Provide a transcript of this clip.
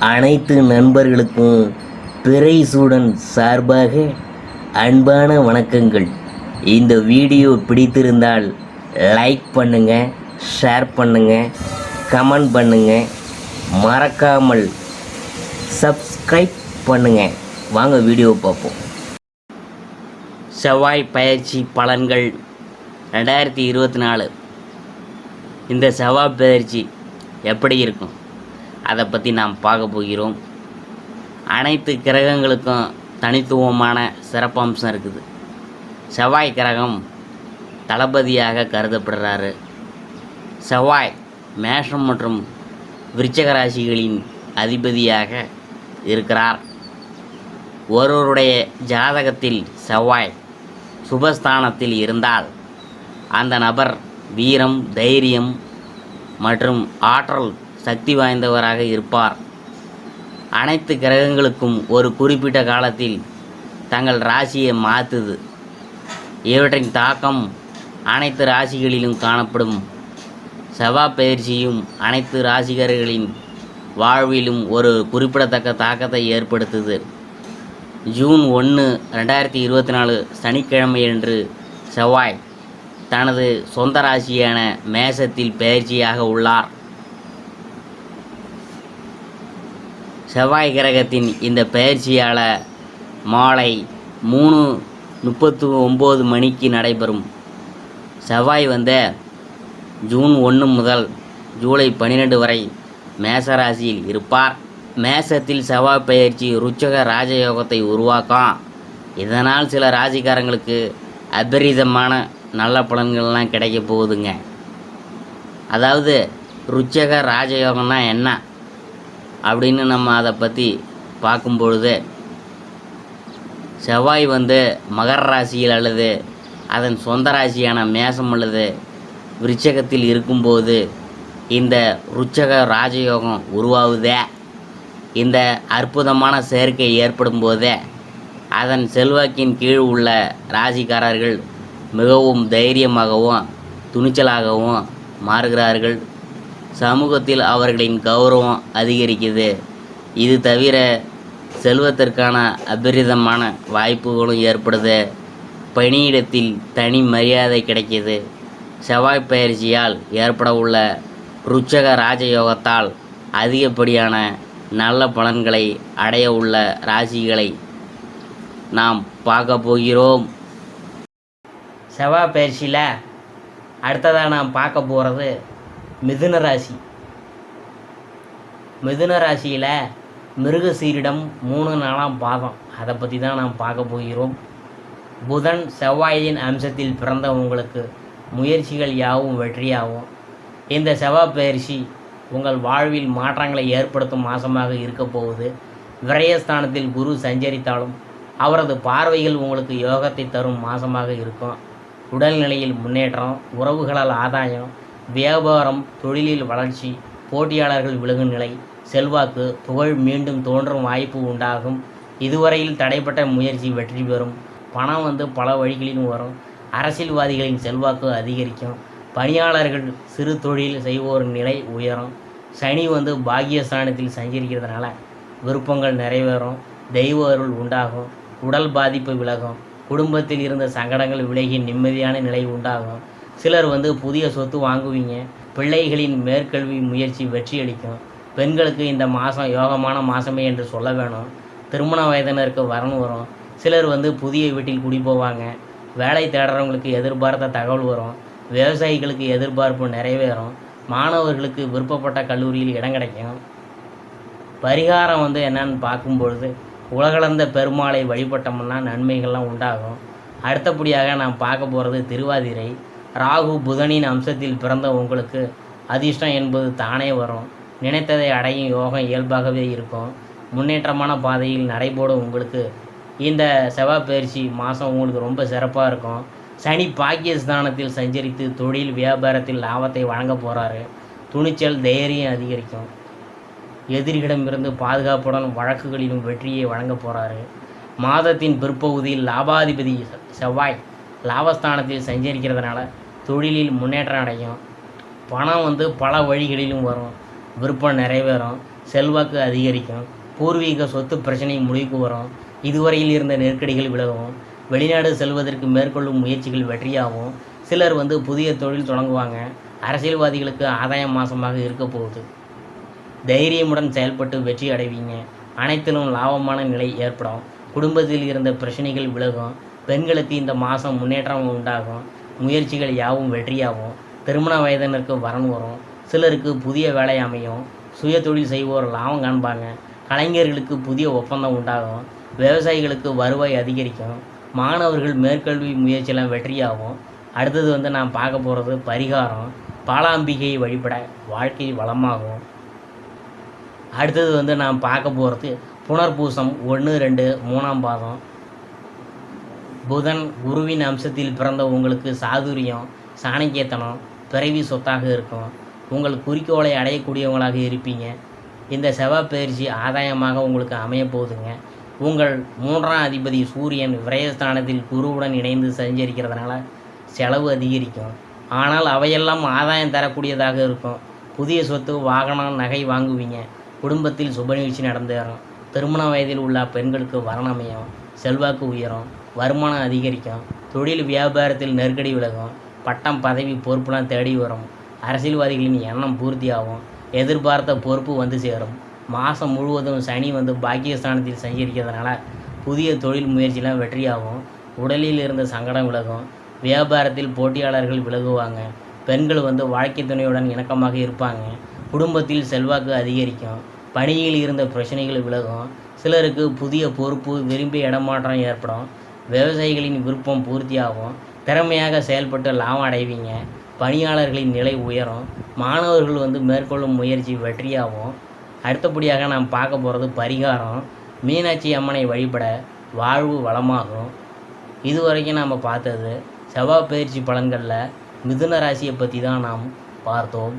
அனைத்து நண்பர்களுக்கும் பிறைசூடன் சார்பாக அன்பான வணக்கங்கள். இந்த வீடியோ பிடித்திருந்தால் லைக் பண்ணுங்கள், ஷேர் பண்ணுங்கள், கமெண்ட் பண்ணுங்கள், மறக்காமல் சப்ஸ்கிரைப் பண்ணுங்கள். வாங்க வீடியோ பார்ப்போம். செவ்வாய் பயிற்சி பலன்கள் 2024. இந்த செவ்வாய் பயிற்சி எப்படி இருக்கும் அதை பற்றி நாம் பார்க்க போகிறோம். அனைத்து கிரகங்களுக்கும் தனித்துவமான சிறப்பம்சம் இருக்குது. செவ்வாய் கிரகம் தளபதியாக கருதப்படுறாரு. செவ்வாய் மேஷம் மற்றும் விருச்சிக ராசிகளின் அதிபதியாக இருக்கிறார். ஒருவருடைய ஜாதகத்தில் செவ்வாய் சுபஸ்தானத்தில் இருந்தால் அந்த நபர் வீரம், தைரியம் மற்றும் ஆற்றல் சக்தி வாய்ந்தவராக இருப்பார். அனைத்து கிரகங்களுக்கும் ஒரு குறிப்பிட்ட காலத்தில் தங்கள் ராசியை மாற்றுது. இவற்றின் தாக்கம் அனைத்து ராசிகளிலும் காணப்படும். செவ்வாய் பயிற்சியும் அனைத்து ராசிகர்களின் வாழ்விலும் ஒரு குறிப்பிடத்தக்க தாக்கத்தை ஏற்படுத்துது. ஜூன் 1, 2024 சனிக்கிழமையன்று செவ்வாய் தனது சொந்த ராசியான மேஷத்தில் பயிற்சியாக உள்ளார். செவ்வாய் கிரகத்தின் இந்த பயிற்சியால் மாலை 3:39 மணிக்கு நடைபெறும். செவ்வாய் ஜூன் 1 முதல் ஜூலை 12 வரை மேசராசியில் இருப்பார். மேசத்தில் செவ்வாய் பயிற்சி ருச்சக ராஜயோகத்தை உருவாக்கும். இதனால் சில ராசிக்காரங்களுக்கு அபரிதமான நல்ல பலன்கள்லாம் கிடைக்க போகுதுங்க. அதாவது ருச்சக ராஜயோகம்னா என்ன அப்படின்னு நம்ம அதை பற்றி பார்க்கும்பொழுது, செவ்வாய் மகர ராசியில் அல்லது அதன் சொந்த ராசியான மேசம் அல்லது விருச்சகத்தில் இருக்கும்போது இந்த ருச்சக ராஜயோகம் உருவாகுதே. இந்த அற்புதமான சேர்க்கை ஏற்படும் போதே அதன் செல்வாக்கின் கீழ் உள்ள ராசிக்காரர்கள் மிகவும் தைரியமாகவும் துணிச்சலாகவும் மாறுகிறார்கள். சமூகத்தில் அவர்களின் கௌரவம் அதிகரிக்குது. இது தவிர செல்வத்திற்கான அபரிதமான வாய்ப்புகளும் ஏற்படுது. பணியிடத்தில் தனி மரியாதை கிடைக்கிது. செவ்வாய் பயிற்சியால் ஏற்பட உள்ள ருச்சக ராஜயோகத்தால் அதிகப்படியான நல்ல பலன்களை அடைய உள்ள ராசிகளை நாம் பார்க்க போகிறோம். செவ்வாய் பயிற்சியில் அடுத்ததாக நாம் பார்க்க போகிறது மிதுன ராசி. மிதுன ராசியில் மிருகசீரிடம் 3 4ஆம் பாதம், அதை பற்றி தான் நாம் பார்க்க போகிறோம். புதன் செவ்வாயின் அம்சத்தில் பிறந்த உங்களுக்கு முயற்சிகள் யாவும் வெற்றியாகும். இந்த செவ்வாய் பயிற்சி உங்கள் வாழ்வில் மாற்றங்களை ஏற்படுத்தும் மாதமாக இருக்க போகுது. விரயஸ்தானத்தில் குரு சஞ்சரித்தாலும் அவரது பார்வைகள் உங்களுக்கு யோகத்தை தரும் மாதமாக இருக்கும். உடல்நிலையில் முன்னேற்றம், உறவுகளால் ஆதாயம், வியாபாரம், தொழிலில் வளர்ச்சி, போட்டியாளர்கள் விலகும் நிலை, செல்வாக்கு, புகழ் மீண்டும் தோன்றும் வாய்ப்பு உண்டாகும். இதுவரையில் தடைப்பட்ட முயற்சி வெற்றி பெறும். பணம் பல வழிகளிலும் வரும். அரசியல்வாதிகளின் செல்வாக்கு அதிகரிக்கும். பணியாளர்கள், சிறு தொழில் செய்வோர் நிலை உயரும். சனி பாக்கியஸ்தானத்தில் சஞ்சரிக்கிறதுனால விருப்பங்கள் நிறைவேறும். தெய்வ அருள் உண்டாகும். உடல் பாதிப்பு விலகும். குடும்பத்தில் இருந்த சங்கடங்கள் விலகி நிம்மதியான நிலை உண்டாகும். சிலர் புதிய சொத்து வாங்குவீங்க. பிள்ளைகளின் மேற்கல்வி முயற்சி வெற்றியளிக்கும். பெண்களுக்கு இந்த மாதம் யோகமான மாதமே என்று சொல்ல வேணும். திருமண வயதினருக்கு வரன் வரும். சிலர் புதிய வீட்டில் குடி போவாங்க. வேலை தேடுறவங்களுக்கு எதிர்பார்த்த தகவல் வரும். விவசாயிகளுக்கு எதிர்பார்ப்பு நிறைவேறும். மாணவர்களுக்கு விருப்பப்பட்ட கல்லூரியில் இடம் கிடைக்கும். பரிகாரம் என்னன்னு பார்க்கும்பொழுது, உலகளந்த பெருமாளை வழிபட்டோம்னா நன்மைகள்லாம் உண்டாகும். அடுத்தபடியாக நாம் பார்க்க போகிறது திருவாதிரை. ராகு புதனின் அம்சத்தில் பிறந்த உங்களுக்கு அதிர்ஷ்டம் என்பது தானே வரும். நினைத்ததை அடையும் யோகம் இயல்பாகவே இருக்கும். முன்னேற்றமான பாதையில் நடைபோடும் உங்களுக்கு இந்த செவ்வாய் பயிற்சி மாதம் உங்களுக்கு ரொம்ப சிறப்பாக இருக்கும். சனி பாக்கியஸ்தானத்தில் சஞ்சரித்து தொழில் வியாபாரத்தில் லாபத்தை வழங்க போகிறாரு. துணிச்சல், தைரியம் அதிகரிக்கும். எதிரிகளிடமிருந்து பாதுகாப்புடன் வழக்குகளிலும் வெற்றியை வழங்க போகிறாரு. மாதத்தின் பிற்பகுதியில் லாபாதிபதி செவ்வாய் லாபஸ்தானத்தில் சஞ்சரிக்கிறதுனால தொழிலில் முன்னேற்றம் அடையும். பணம் பல வழிகளிலும் வரும். விருப்பம் நிறைவேறும். செல்வாக்கு அதிகரிக்கும். பூர்வீக சொத்து பிரச்சனை முடிவுக்கு வரும். இதுவரையில் இருந்த நெருக்கடிகள் விலகும். வெளிநாடு செல்வதற்கு மேற்கொள்ளும் முயற்சிகள் வெற்றியாகும். சிலர் புதிய தொழில் தொடங்குவாங்க. அரசியல்வாதிகளுக்கு ஆதாய மாதமாக இருக்க போகுது. தைரியமுடன் செயல்பட்டு வெற்றி அடைவீங்க. அனைத்திலும் லாபமான நிலை ஏற்படும். குடும்பத்தில் இருந்த பிரச்சனைகள் விலகும். பெண்களுக்கு இந்த மாதம் முன்னேற்றம் உண்டாகும். முயற்சிகள் யாவும் வெற்றியாகும். திருமண வயதினருக்கு வரன் வரும். சிலருக்கு புதிய வேலை அமையும். சுய தொழில் செய்வோர் லாபம் காண்பாங்க. கலைஞர்களுக்கு புதிய ஒப்பந்தம் உண்டாகும். விவசாயிகளுக்கு வருவாய் அதிகரிக்கும். மாணவர்கள் மேற்கல்வி முயற்சியெல்லாம் வெற்றியாகும். அடுத்தது நான் பார்க்க போகிறது பரிகாரம். பாலாம்பிகையை வழிபட வாழ்க்கை வளமாகும். அடுத்தது நான் பார்க்க போகிறது புனர்பூசம் 1, 2, 3ஆம் பாதம். புதன் குருவின் அம்சத்தில் பிறந்த உங்களுக்கு சாதுரியம், சாணக்கியத்தனம் பிறவி சொத்தாக இருக்கும். உங்கள் குறிக்கோளை அடையக்கூடியவங்களாக இருப்பீங்க. இந்த செவ்வாய் பயிற்சி ஆதாயமாக உங்களுக்கு அமைய போகுதுங்க. உங்கள் 3ஆம் அதிபதி சூரியன் விரயஸ்தானத்தில் குருவுடன் இணைந்து சஞ்சரிக்கிறதுனால செலவு அதிகரிக்கும். ஆனால் அவையெல்லாம் ஆதாயம் தரக்கூடியதாக இருக்கும். புதிய சொத்து, வாகனம், நகை வாங்குவீங்க. குடும்பத்தில் சுப நிகழ்ச்சி நடந்தேறும். திருமண வயதில் உள்ள பெண்களுக்கு வரன் அமையும். செல்வாக்கு உயரும். வருமானம் அதிகரிக்கும். தொழில் வியாபாரத்தில் நெருக்கடி விலகும். பட்டம், பதவி, பொறுப்புலாம் தேடி வரும். அரசியல்வாதிகளின் எண்ணம் பூர்த்தியாகும். எதிர்பார்த்த பொறுப்பு சேரும். மாதம் முழுவதும் சனி பாக்கியஸ்தானத்தில் சஞ்சரிக்கிறதுனால புதிய தொழில் முயற்சியெலாம் வெற்றியாகும். உடலில் இருந்த சங்கடம் விலகும். வியாபாரத்தில் போட்டியாளர்கள் விலகுவாங்க. பெண்கள் வாழ்க்கை துணையுடன் இணக்கமாக இருப்பாங்க. குடும்பத்தில் செல்வாக்கு அதிகரிக்கும். பணியில் இருந்த பிரச்சனைகள் விலகும். சிலருக்கு புதிய பொறுப்பு, விரும்பிய இடமாற்றம் ஏற்படும். விவசாயிகளின் விருப்பம் பூர்த்தியாகும். திறமையாக செயல்பட்டு லாபம் அடைவீங்க. பணியாளர்களின் நிலை உயரும். மாணவர்கள் மேற்கொள்ளும் முயற்சி வெற்றியாகும். அடுத்தபடியாக நாம் பார்க்க போகிறது பரிகாரம். மீனாட்சி அம்மனை வழிபட வாழ்வு வளமாகும். இதுவரைக்கும் நாம் பார்த்தது செவ்வாய் பயிற்சி பலன்களில் மிதுன ராசியை பற்றி தான் நாம் பார்த்தோம்.